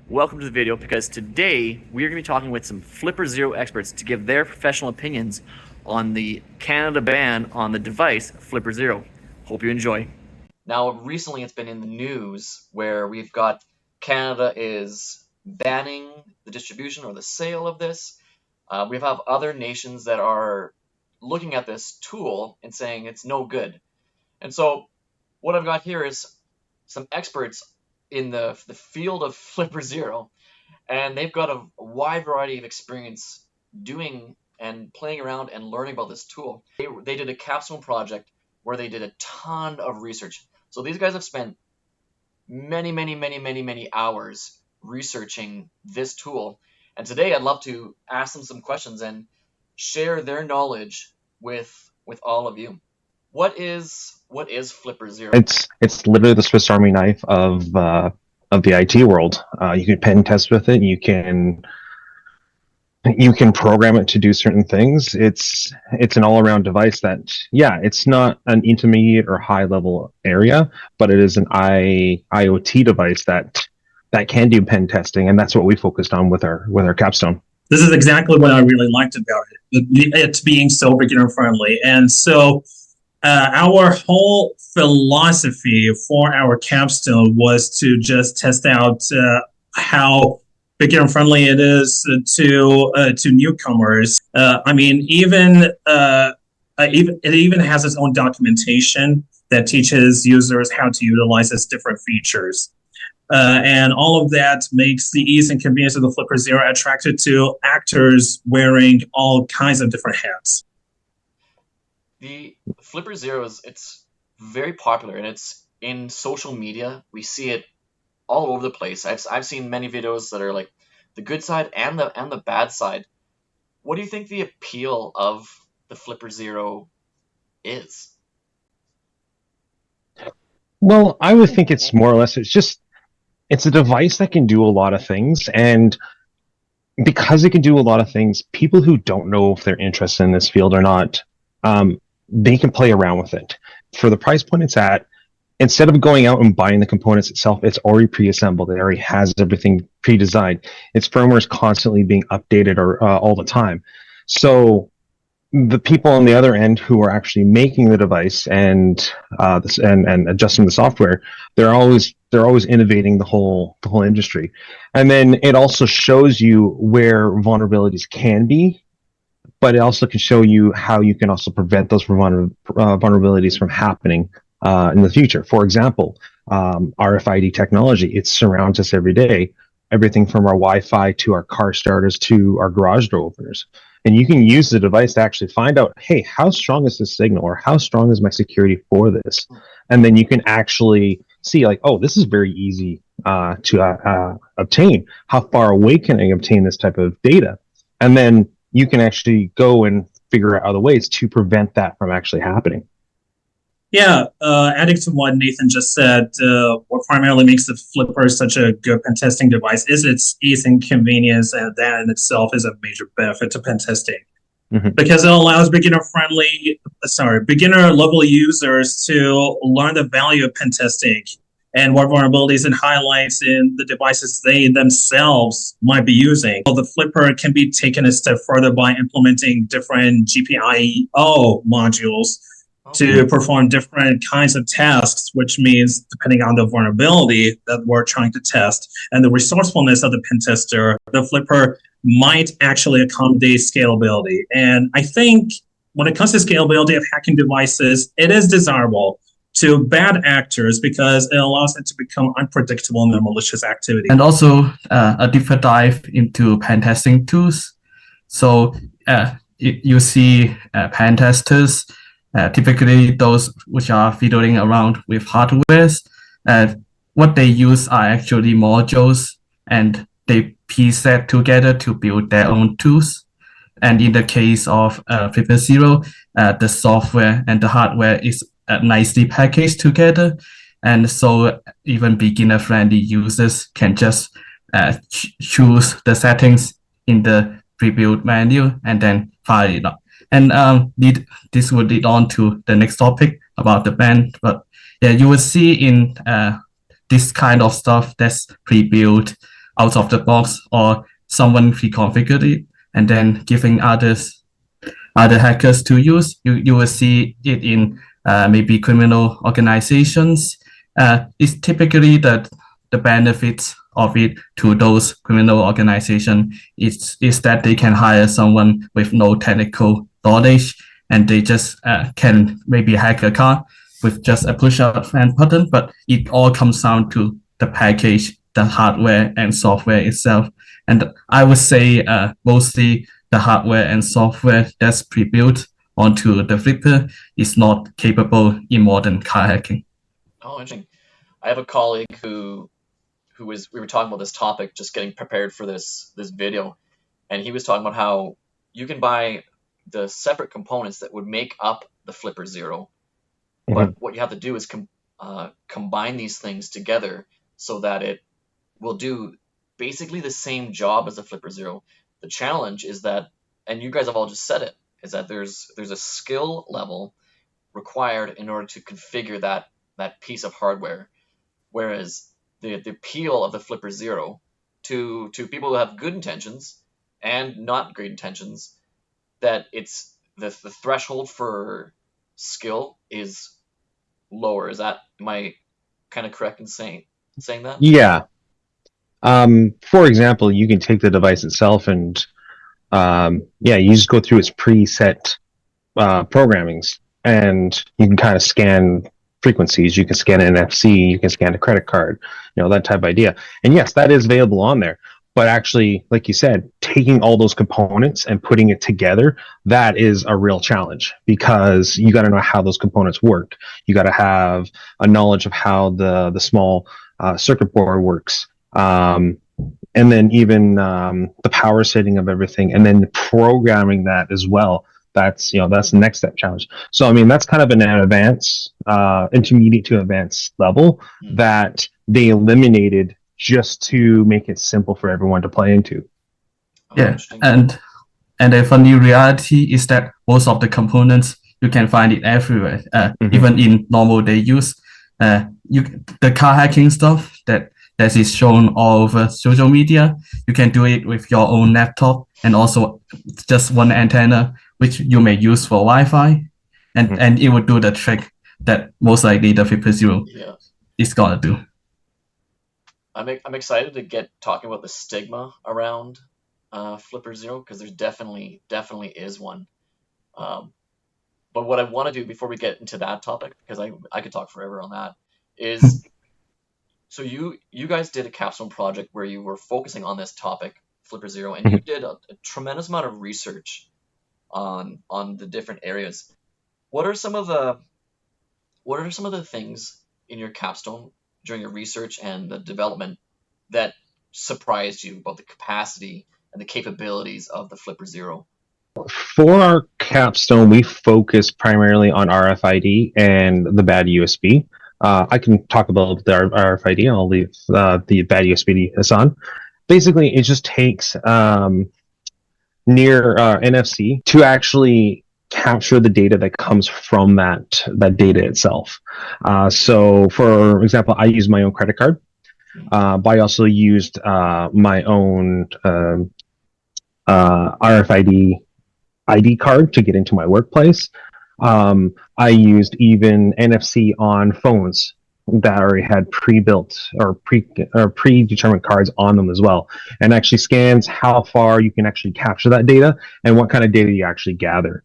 Welcome to the video because today we are going to be talking with some Flipper0 experts to give their professional opinions on the Canada ban on the device Flipper0. Hope you enjoy. Now, recently it's been in the news where we've got Canada is banning the distribution or the sale of this. We have other nations that are looking at this tool and saying it's no good. And so what I've got here is some experts in the field of Flipper0, and they've got a wide variety of experience doing and playing around and learning about this tool. They did a capstone project where they did a ton of research. So these guys have spent many hours researching this tool. And today I'd love to ask them some questions and share their knowledge with all of you. What is Flipper0? It's literally the Swiss Army knife of the IT world. You can pen test with it. You can program it to do certain things. It's an all-around device that, yeah, it's not an intermediate or high-level area, but it is an IoT device that can do pen testing, and that's what we focused on with our capstone. This is exactly what I really liked about it. It's being so beginner friendly, and so. Our whole philosophy for our capstone was to just test out how beginner friendly it is to newcomers. It even has its own documentation that teaches users how to utilize its different features. And all of that makes the ease and convenience of the Flipper0 attractive to actors wearing all kinds of different hats. The Flipper0 it's very popular, and it's in social media. We see it all over the place. I've seen many videos that are like the good side and the bad side. What do you think the appeal of the Flipper0 is? Well, I would think it's more or less it's a device that can do a lot of things, and because it can do a lot of things, people who don't know if they're interested in this field or not, they can play around with it. For the price point it's at, instead of going out and buying the components itself, it's already pre-assembled. It already has everything pre-designed. Its firmware is constantly being updated all the time. So the people on the other end who are actually making the device and adjusting the software, they're always innovating the whole industry. And then it also shows you where vulnerabilities can be, but it also can show you how you can also prevent those vulnerabilities from happening in the future. For example, RFID technology, it surrounds us every day, everything from our Wi-Fi to our car starters to our garage door openers. And you can use the device to actually find out, hey, how strong is this signal, or how strong is my security for this? And then you can actually see, like, oh, this is very easy to obtain. How far away can I obtain this type of data? And then you can actually go and figure out other ways to prevent that from actually happening. Yeah, adding to what Nathan just said, what primarily makes the Flipper such a good pen testing device is its ease and convenience, and that in itself is a major benefit to pen testing. Mm-hmm. Because it allows beginner level users to learn the value of pen testing and what vulnerabilities and highlights in the devices they themselves might be using. So the Flipper can be taken a step further by implementing different GPIO modules to perform different kinds of tasks, which means depending on the vulnerability that we're trying to test and the resourcefulness of the pen tester, the Flipper might actually accommodate scalability. And I think when it comes to scalability of hacking devices, it is desirable to bad actors because it allows it to become unpredictable in their malicious activity. And also a deeper dive into pen testing tools. So you see pen testers, typically those which are fiddling around with hardware. What they use are actually modules, and they piece that together to build their own tools. And in the case of Flipper0, the software and the hardware is nicely packaged together, and so even beginner-friendly users can just choose the settings in the pre-built menu and then fire it up. And this would lead on to the next topic about the ban. But yeah, you will see in this kind of stuff that's pre-built out of the box, or someone pre-configured it and then giving other hackers to use. You will see it in maybe criminal organizations. It's typically the benefits of it to those criminal organizations is that they can hire someone with no technical knowledge, and they just can maybe hack a car with just a push up and button. But it all comes down to the package, the hardware and software itself. And I would say mostly the hardware and software that's pre-built onto the Flipper is not capable in modern car hacking. Oh, interesting. I have a colleague who we were talking about this topic, just getting prepared for this video, and he was talking about how you can buy the separate components that would make up the Flipper0, but what you have to do is combine these things together so that it will do basically the same job as the Flipper0. The challenge is that, and you guys have all just said it, is that there's a skill level required in order to configure that piece of hardware, whereas the appeal of the Flipper0 to people who have good intentions and not great intentions, that it's the threshold for skill is lower. Am I kind of correct in saying that? Yeah. For example, you can take the device itself and you just go through its preset programmings, and you can kind of scan frequencies. You can scan an NFC, you can scan a credit card, that type of idea. And yes, that is available on there. But actually, like you said, taking all those components and putting it together, that is a real challenge, because you got to know how those components work. You got to have a knowledge of how the small circuit board works. And then even the power setting of everything, and then programming that as well. That's the next step challenge. So I mean, that's kind of an advanced, intermediate to advanced level that they eliminated just to make it simple for everyone to play into. Yeah, and the funny reality is that most of the components you can find it everywhere, even in normal day use. The car hacking stuff that is shown all over social media, you can do it with your own laptop and also just one antenna, which you may use for Wi-Fi, and it would do the trick that most likely the Flipper0 is gonna do. I'm excited to get talking about the stigma around Flipper0, because there's definitely is one. But what I want to do before we get into that topic, because I could talk forever on that, is so you guys did a capstone project where you were focusing on this topic, Flipper0, and you did a tremendous amount of research on the different areas. What are some of the things in your capstone during your research and the development that surprised you about the capacity and the capabilities of the Flipper0? For our capstone, we focus primarily on RFID and the bad USB. I can talk about the RFID. I'll leave the bad USB to Hassan. Basically, it just takes near NFC to actually capture the data that comes from that data itself. So, for example, I use my own credit card, but I also used my own RFID ID card to get into my workplace. I used even NFC on phones that already had pre-built or predetermined cards on them as well, and actually scans how far you can actually capture that data and what kind of data you actually gather.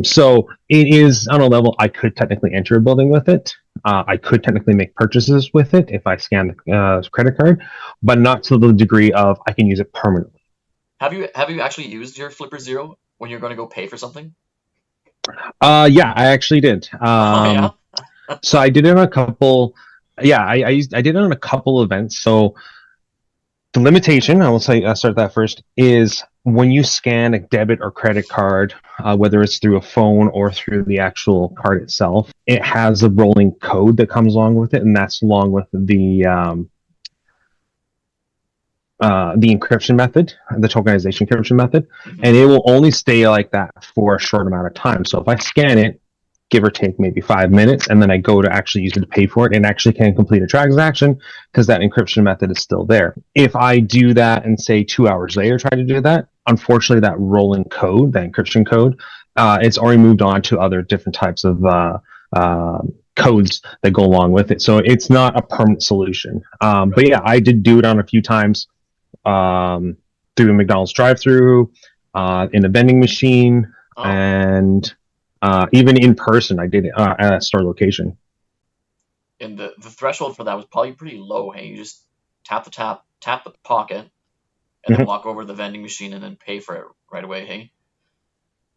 So it is on a level I could technically enter a building with it. I could technically make purchases with it if I scan the credit card, but not to the degree of I can use it permanently. Have you actually used your Flipper0 when you're going to go pay for something? Yeah, I actually did. So I did it on a couple. Yeah, I did it on a couple events. So the limitation, I will say, I'll start that first, is when you scan a debit or credit card, whether it's through a phone or through the actual card itself, it has a rolling code that comes along with it, and that's along with the encryption method, the tokenization encryption method, and it will only stay like that for a short amount of time. So if I scan it, give or take maybe 5 minutes, and then I go to actually use it to pay for it and actually can complete a transaction because that encryption method is still there. If I do that and say 2 hours later try to do that, unfortunately that rolling code, that encryption code, it's already moved on to other different types of codes that go along with it. So it's not a permanent solution. But yeah, I did do it on a few times through a McDonald's drive-through, in a vending machine, and even in person. I did it at a store location. And the threshold for that was probably pretty low. Hey, you just tap the pocket, and then walk over to the vending machine and then pay for it right away. Hey.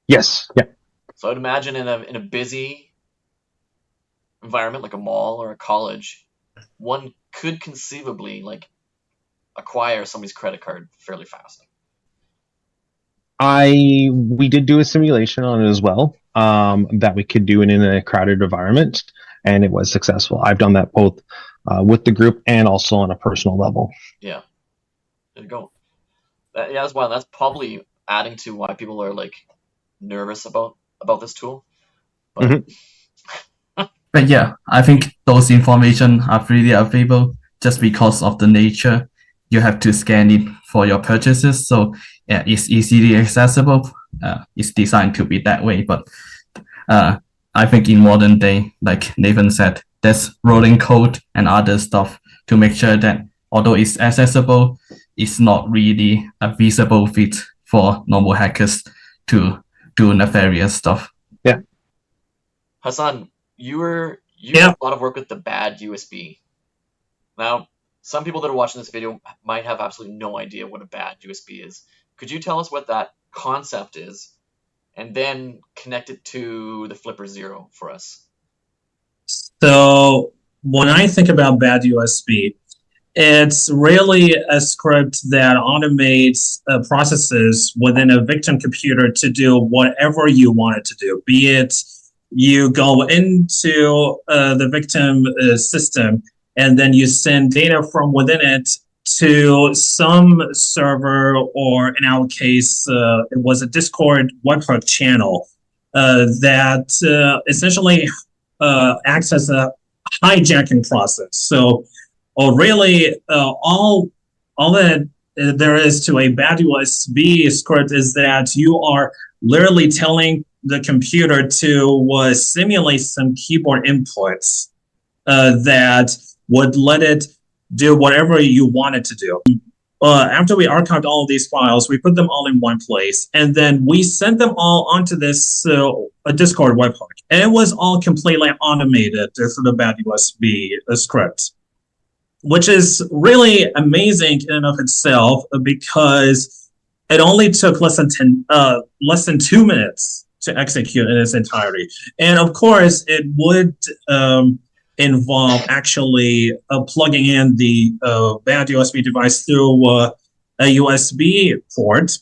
Yes. Yeah. So I'd imagine in a busy environment like a mall or a college, one could conceivably like acquire somebody's credit card fairly fast. We did do a simulation on it as well, that we could do it in a crowded environment, and it was successful. I've done that both with the group and also on a personal level. Yeah, there you go. That's why that's probably adding to why people are like nervous about this tool. But, But yeah, I think those information are freely available just because of the nature. You have to scan it for your purchases, so yeah, it's easily accessible. It's designed to be that way, but I think in modern day, like Nathan said, there's rolling code and other stuff to make sure that although it's accessible, it's not really a feasible fit for normal hackers to do nefarious stuff. Yeah. Hassan, you Yeah. did a lot of work with the bad USB. Now, some people that are watching this video might have absolutely no idea what a bad USB is. Could you tell us what that concept is, and then connect it to the Flipper0 for us? So when I think about bad USB, it's really a script that automates processes within a victim computer to do whatever you want it to do. Be it you go into the victim system and then you send data from within it to some server, or in our case, it was a Discord webhook channel that essentially acts as a hijacking process. So, really, all that there is to a bad USB script is that you are literally telling the computer to simulate some keyboard inputs that would let it do whatever you want it to do. After we archived all of these files, we put them all in one place, and then we sent them all onto this Discord webhook. And it was all completely automated through the bad USB script, which is really amazing in and of itself because it only took less than 2 minutes to execute in its entirety. And of course, it would involve actually plugging in the bad USB device through a USB port,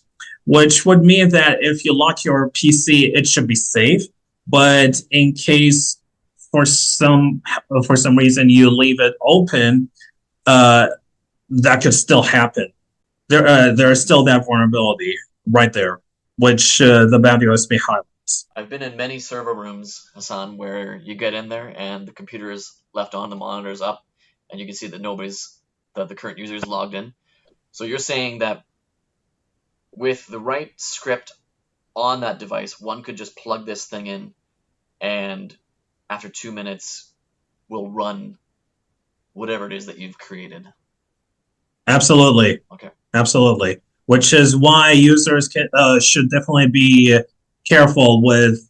which would mean that if you lock your PC, it should be safe. But in case for some reason you leave it open, that could still happen. There is still that vulnerability right there, which the bad USB highlights. I've been in many server rooms, Hassan, where you get in there and the computer is left on, the monitor is up, and you can see that the current user is logged in. So you're saying that with the right script on that device, one could just plug this thing in, and after 2 minutes will run whatever it is that you've created. Absolutely. Okay. Absolutely. Which is why users should definitely be careful with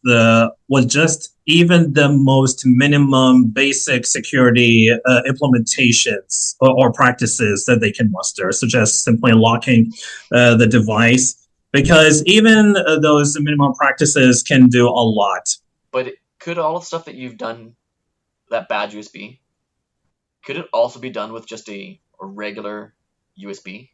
just even the most minimum basic security implementations or practices that they can muster, such as simply locking the device, because even those minimum practices can do a lot. But could all the stuff that you've done, that bad USB, could it also be done with just a regular USB?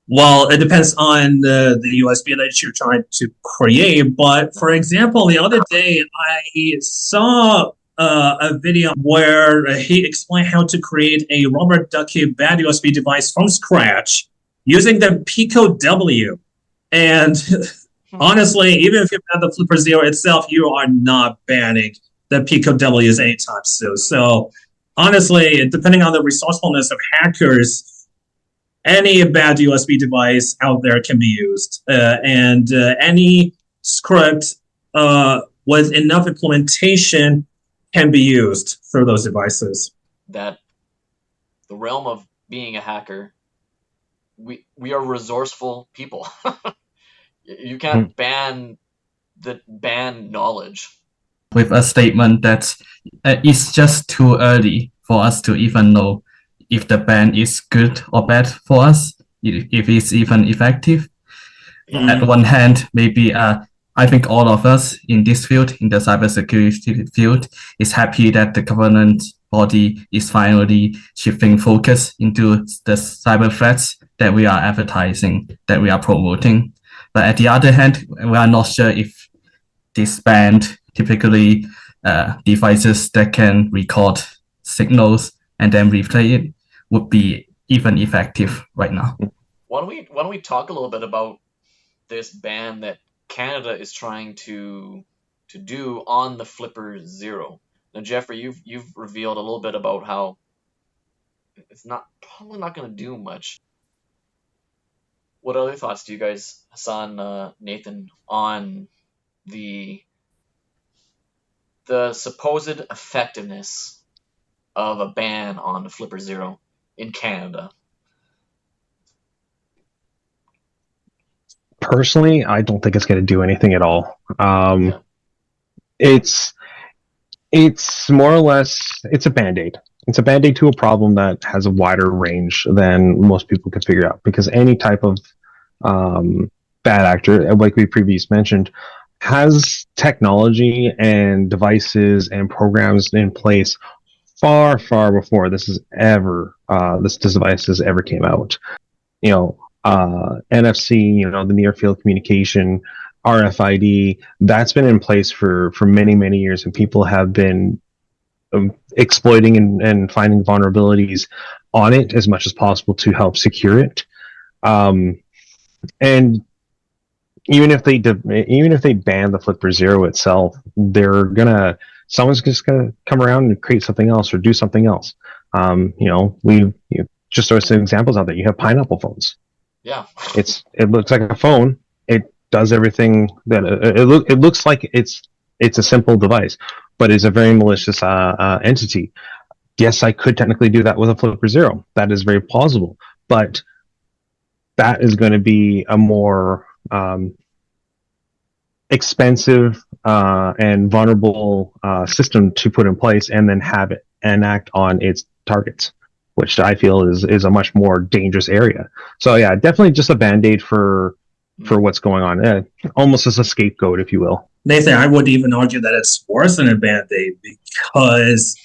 Well, it depends on the USB that you're trying to create. But for example, the other day I saw a video where he explained how to create a Robert Ducky bad USB device from scratch using the Pico W. And Honestly, even if you ban the Flipper0 itself, you are not banning the Pico W's anytime soon. So honestly, depending on the resourcefulness of hackers, any bad USB device out there can be used, and any script with enough implementation can be used through those devices. That the realm of being a hacker, we are resourceful people. You can't ban knowledge. With a statement that it's just too early for us to even know if the ban is good or bad for us, if it's even effective. Yeah. At one hand, maybe I think all of us in this field, in the cybersecurity field, is happy that the government body is finally shifting focus into the cyber threats that we are advertising, that we are promoting. But at the other hand, we are not sure if this band, typically devices that can record signals and then replay it, would be even effective right now. Why don't we talk a little bit about this ban that Canada is trying to do on the Flipper0? Now, Jeffrey, you've revealed a little bit about how it's probably not going to do much. What other thoughts do you guys, Hassan, Nathan, on the supposed effectiveness of a ban on the Flipper0 in Canada? Personally, I don't think it's going to do anything at all. Yeah. It's more or less, it's a band-aid. It's a band-aid to a problem that has a wider range than most people could figure out, because any type of bad actor, like we previously mentioned, has technology and devices and programs in place far, far before this device has ever came out. NFC, the near field communication, RFID, that's been in place for many, many years, and people have been exploiting and finding vulnerabilities on it as much as possible to help secure it. And even if they ban the Flipper0 itself, someone's just gonna come around and create something else or do something else. We just throw some examples out there. You have pineapple phones. Yeah. It looks like a phone. It does everything that it looks like. It's a simple device, but it's a very malicious entity. Yes, I could technically do that with a Flipper0. That is very plausible, but that is going to be a more expensive and vulnerable system to put in place and then have it enact on its targets, which I feel is a much more dangerous area. So yeah, definitely just a band-aid for what's going on, almost as a scapegoat, if you will. Nathan, I would even argue that it's worse than a band-aid, because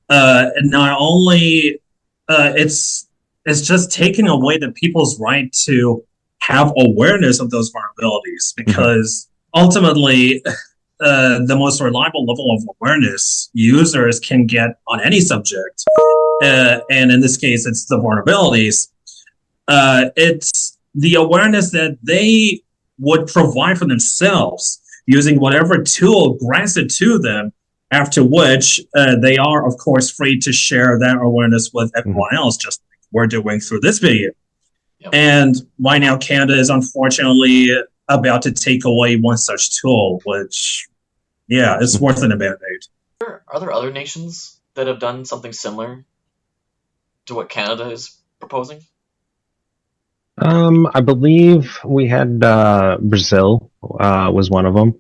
not only it's just taking away the people's right to have awareness of those vulnerabilities, because ultimately the most reliable level of awareness users can get on any subject, and in this case it's the vulnerabilities, it's the awareness that they would provide for themselves using whatever tool granted to them, after which they are, of course, free to share that awareness with everyone else, just like we're doing through this video. Yep. And right now, Canada is unfortunately about to take away one such tool, which, yeah, it's worse than a band-aid. Are there other nations that have done something similar to what Canada is proposing? I believe we had Brazil was one of them.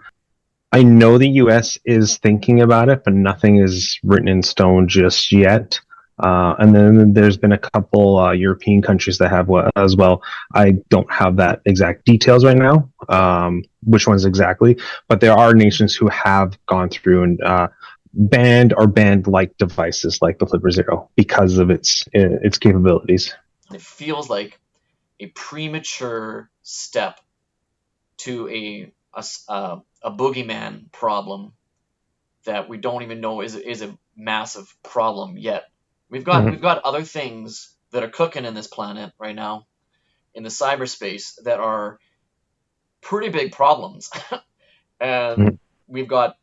I know the U.S. is thinking about it, but nothing is written in stone just yet. And then there's been a couple European countries that have as well. I don't have that exact details right now, which ones exactly, but there are nations who have gone through and banned like devices like the Flipper0 because of its capabilities. It feels like a premature step to a boogeyman problem that we don't even know is a massive problem yet. We've got other things that are cooking in this planet right now, in the cyberspace, that are pretty big problems. And we've got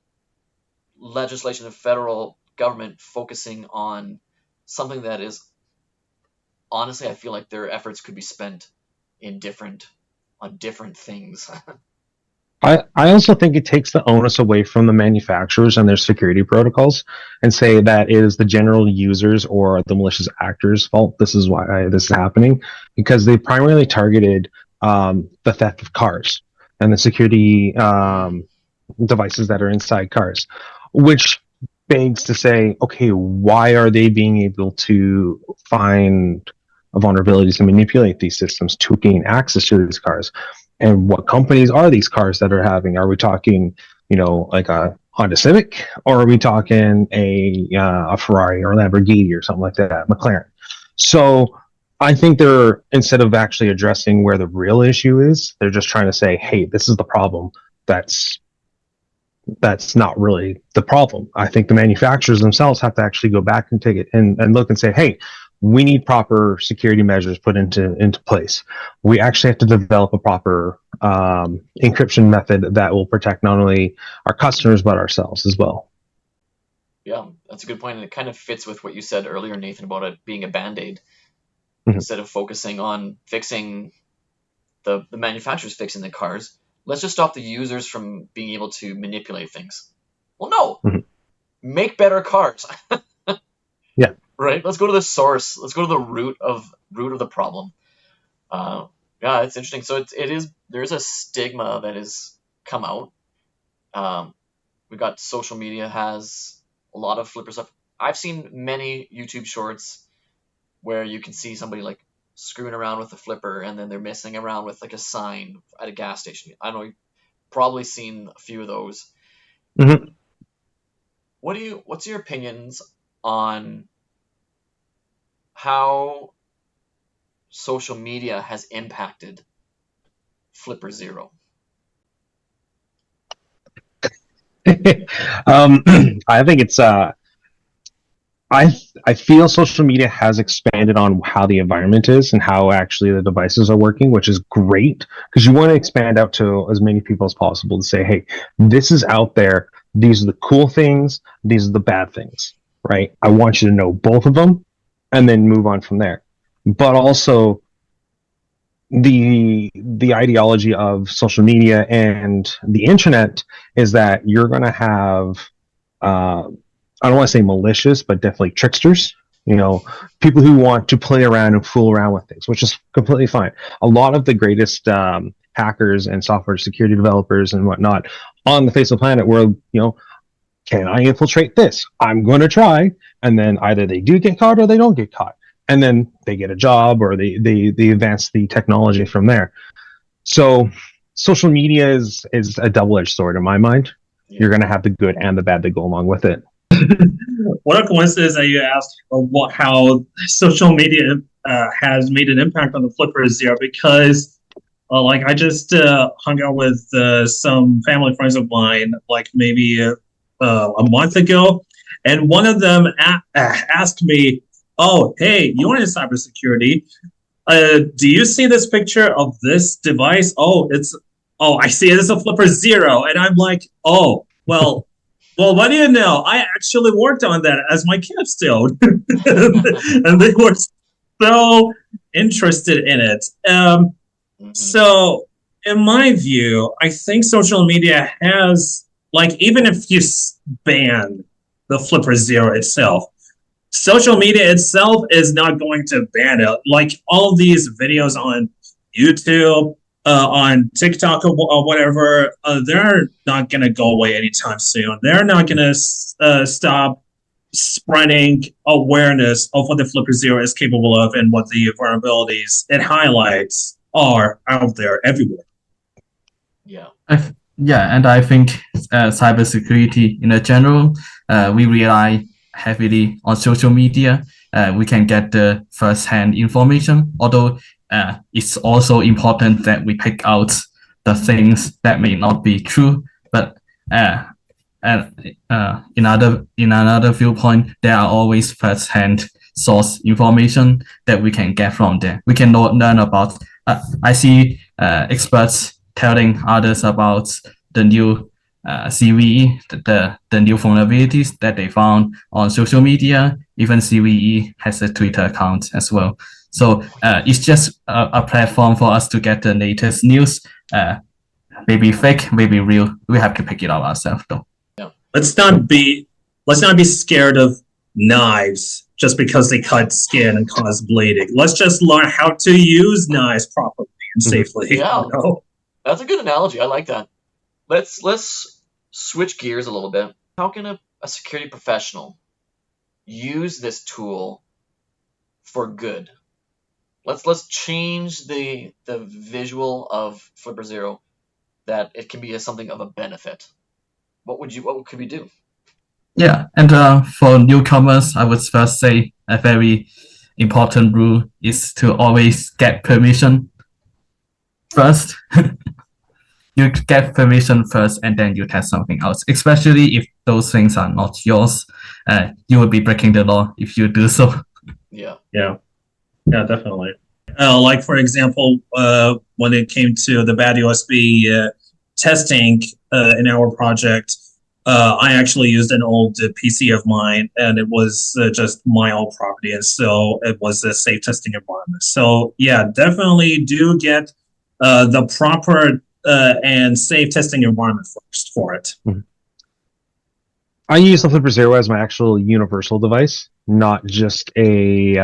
legislation of federal government focusing on something that is, honestly, I feel like their efforts could be spent on different things. I also think it takes the onus away from the manufacturers and their security protocols and say that it is the general users or the malicious actors' fault. This is why this is happening, because they primarily targeted the theft of cars and the security devices that are inside cars, which begs to say, okay, why are they being able to find vulnerabilities and manipulate these systems to gain access to these cars? And what companies are these cars that are having? Are we talking, like a Honda Civic, or are we talking a Ferrari or Lamborghini or something like that, McLaren? So I think they're, instead of actually addressing where the real issue is, they're just trying to say, hey, this is the problem. That's not really the problem. I think the manufacturers themselves have to actually go back and take it and look and say, hey, we need proper security measures put into place. We actually have to develop a proper encryption method that will protect not only our customers but ourselves as well. Yeah, that's a good point, and it kind of fits with what you said earlier, Nathan, about it being a band-aid. Instead of focusing on fixing the manufacturers fixing the cars, let's just stop the users from being able to manipulate things. Well, no, make better cars. Yeah. Right. Let's go to the source. Let's go to the root of the problem. Yeah, it's interesting. So there's a stigma that has come out. We got social media has a lot of Flipper stuff. I've seen many YouTube shorts where you can see somebody like screwing around with a Flipper and then they're messing around with like a sign at a gas station. I know you've probably seen a few of those. Mm-hmm. What's your opinions on how social media has impacted Flipper0? I think it's I feel social media has expanded on how the environment is and how actually the devices are working, which is great, because you want to expand out to as many people as possible to say, hey, this is out there. These are the cool things. These are the bad things, right? I want you to know both of them and then move on from there. But also the ideology of social media and the internet is that you're going to have I don't want to say malicious, but definitely tricksters. People who want to play around and fool around with things, which is completely fine. A lot of the greatest hackers and software security developers and whatnot on the face of the planet were, can I infiltrate this? I'm going to try. And then either they do get caught or they don't get caught. And then they get a job or they advance the technology from there. So social media is a double-edged sword in my mind. Yeah. You're going to have the good and the bad that go along with it. What a coincidence that you asked how social media has made an impact on the Flipper0, because I just hung out with some family friends of mine maybe a month ago, and one of them asked me, oh, hey, you're in cybersecurity. Do you see this picture of this device? Oh, I see it. It's a Flipper0. And I'm like, oh, well, what do you know? I actually worked on that as my capstone. And they were so interested in it. So in my view, I think social media has, even if you ban the Flipper0 itself, social media itself is not going to ban it. All these videos on YouTube, on TikTok or whatever, they're not going to go away anytime soon. They're not going to stop spreading awareness of what the Flipper0 is capable of and what the vulnerabilities it highlights are out there everywhere. Yeah. And I think cybersecurity in general, we rely heavily on social media. We can get the first-hand information, although it's also important that we pick out the things that may not be true. But in another viewpoint, there are always first-hand source information that we can get from there. We can learn about. I see experts telling others about the new CVE, the new vulnerabilities that they found on social media. Even CVE has a Twitter account as well. So it's just a platform for us to get the latest news. Maybe fake, maybe real. We have to pick it up ourselves, though. Let's not be scared of knives just because they cut skin and cause bleeding. Let's just learn how to use knives properly and safely. Yeah. You know? That's a good analogy. I like that. Let's switch gears a little bit. How can a security professional use this tool for good? Let's change the visual of Flipper0, that it can be something of a benefit. What could we do? Yeah, and for newcomers, I would first say a very important rule is to always get permission first. You get permission first, and then you test something else. Especially if those things are not yours, you will be breaking the law if you do so. Yeah, Definitely. Like for example, when it came to the bad USB testing in our project, I actually used an old PC of mine, and it was just my own property, and so it was a safe testing environment. So yeah, definitely do get the proper and safe testing environment first for it. I use the Flipper0 as my actual universal device, not just a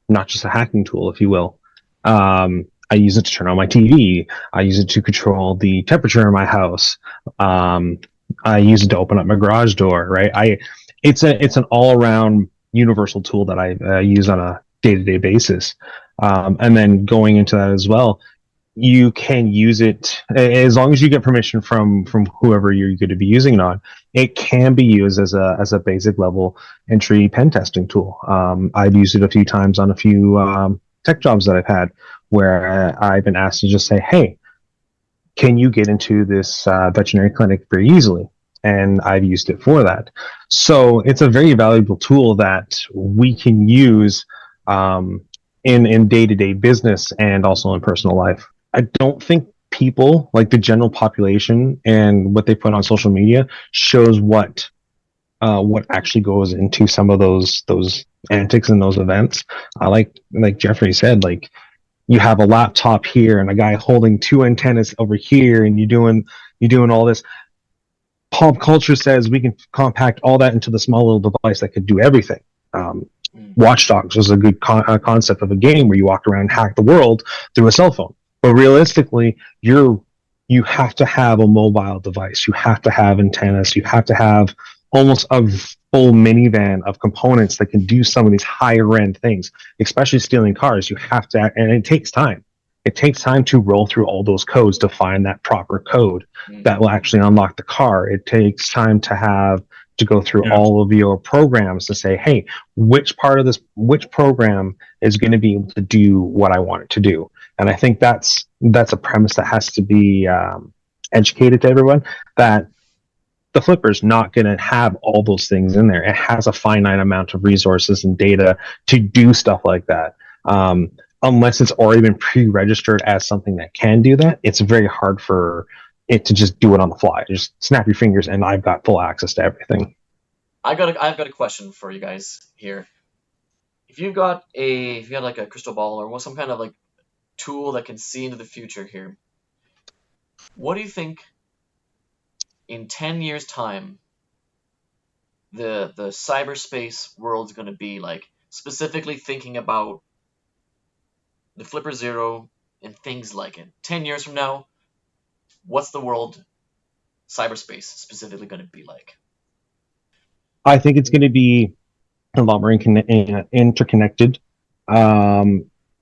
hacking tool, if you will. I use it to turn on my TV. I use it to control the temperature in my house. I use it to open up my garage door. Right? It's an all-around universal tool that I use on a day-to-day basis. And then going into that as well, you can use it as long as you get permission from whoever you're going to be using it on. It can be used as a basic level entry pen testing tool. I've used it a few times on a few tech jobs that I've had where I've been asked to just say, hey, can you get into this veterinary clinic very easily? And I've used it for that. So it's a very valuable tool that we can use in day-to-day business and also in personal life. I don't think people, like the general population and what they put on social media, shows what actually goes into some of those antics and those events. Like Jeffrey said, like you have a laptop here and a guy holding two antennas over here, and you're doing all this. Pop culture says we can compact all that into the small little device that could do everything. Watch Dogs was a good concept of a game where you walked around and hacked the world through a cell phone. But realistically, you have to have a mobile device. You have to have antennas. You have to have almost a full minivan of components that can do some of these higher end things, especially stealing cars. You have to, and it takes time. It takes time to roll through all those codes to find that proper code that will actually unlock the car. It takes time to go through all of your programs to say, hey, which program is going to be able to do what I want it to do. And I think that's a premise that has to be educated to everyone, that the Flipper's not going to have all those things in there. It has a finite amount of resources and data to do stuff like that. Unless it's already been pre-registered as something that can do that, it's very hard for it to just do it on the fly. Just snap your fingers and I've got full access to everything. I've got a question for you guys here. If you had like a crystal ball or some kind of like tool that can see into the future here, what do you think in 10 years time the cyberspace world's going to be like, specifically thinking about the Flipper0 and things like it? 10 years from now, what's the world cyberspace specifically going to be like? I think it's going to be a lot more interconnected.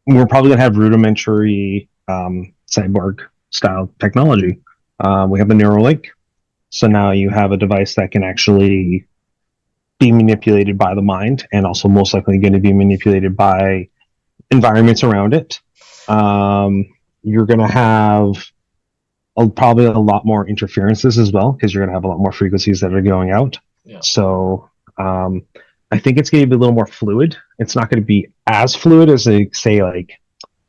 We're probably going to have rudimentary cyborg style technology. We have the Neuralink. So now you have a device that can actually be manipulated by the mind, and also most likely going to be manipulated by environments around it. You're going to have probably a lot more interferences as well, because you're going to have a lot more frequencies that are going out. Yeah. So I think it's going to be a little more fluid. It's not going to be as fluid as, say, like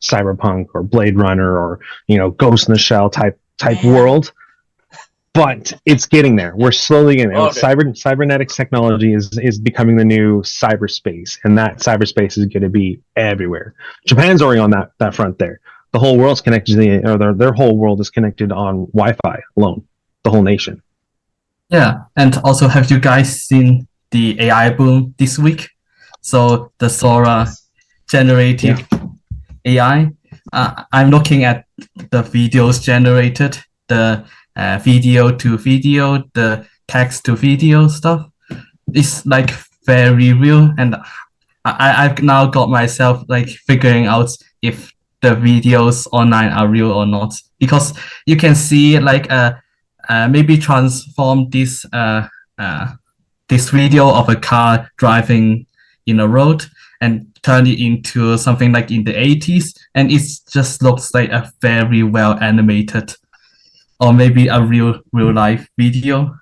Cyberpunk or Blade Runner or Ghost in the Shell type Man. world. But it's getting there. We're slowly getting there. Okay. Cybernetics technology is becoming the new cyberspace, and that cyberspace is going to be everywhere. Japan's already on that front there. The whole world's connected to their whole world is connected on Wi-Fi alone. The whole nation. Yeah, and also have you guys seen the AI boom this week? So the Sora generative AI. I'm looking at the videos generated, the video to video, the text to video stuff. It's like very real, and I've now got myself like figuring out if the videos online are real or not, because you can see like maybe transform this video of a car driving in a road and turn it into something like in the 80s, and it just looks like a very well animated or maybe a real life video.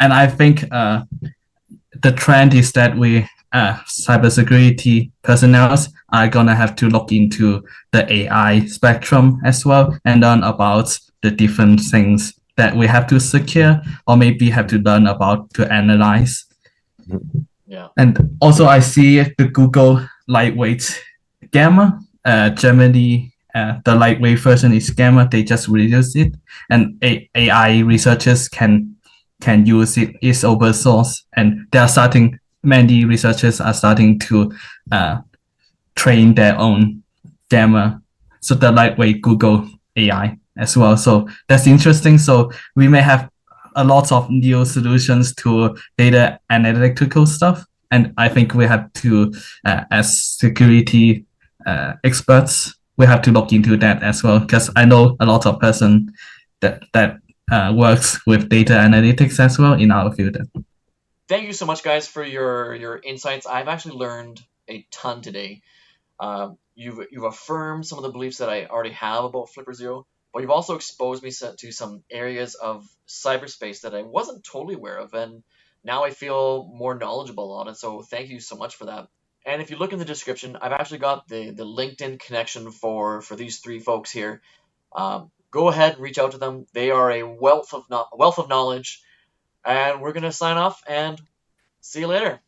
And I think the trend is that we cybersecurity personnel are gonna have to look into the AI spectrum as well and learn about the different things that we have to secure or maybe have to learn about to analyze. Yeah. And also I see the Google lightweight Gamma, Germany, the lightweight version is Gamma. They just released it, and AI researchers can use it. It's open source, and many researchers are starting to train their own Gamma, so the lightweight Google AI as well. So that's interesting. So we may have a lot of new solutions to data analytical stuff, and I think we have to, as security experts, we have to look into that as well, because I know a lot of person that works with data analytics as well in our field. Thank you so much, guys, for your insights. I've actually learned a ton today. You've affirmed some of the beliefs that I already have about Flipper0, but you've also exposed me to some areas of cyberspace that I wasn't totally aware of, and now I feel more knowledgeable on it. So thank you so much for that. And if you look in the description, I've actually got the LinkedIn connection for these three folks here. Go ahead and reach out to them. They are a wealth of knowledge. And we're gonna sign off and see you later.